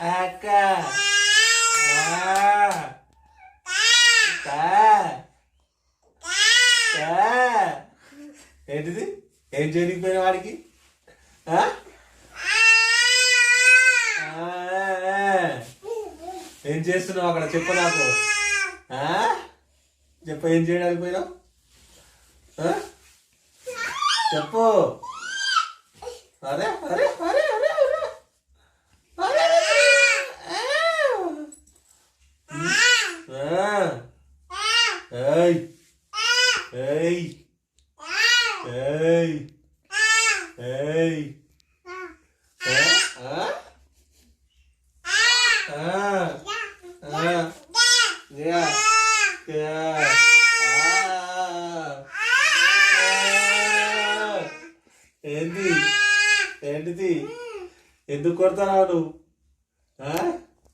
అక్క ఏంటిది? ఏం చేయకపోయినా వాడికి? ఏం చేస్తున్నావు అక్కడ? చెప్పు నాకు. చెప్పు, ఏం చేయడానికి పోయినావు? చెప్పు. అరే అరే అరే అరే ఏయ్ ఏయ్ ఏయ్ ఏయ్ ఏంటి? ఏంటిది? ఎందుకు కొడతావు నువ్వు?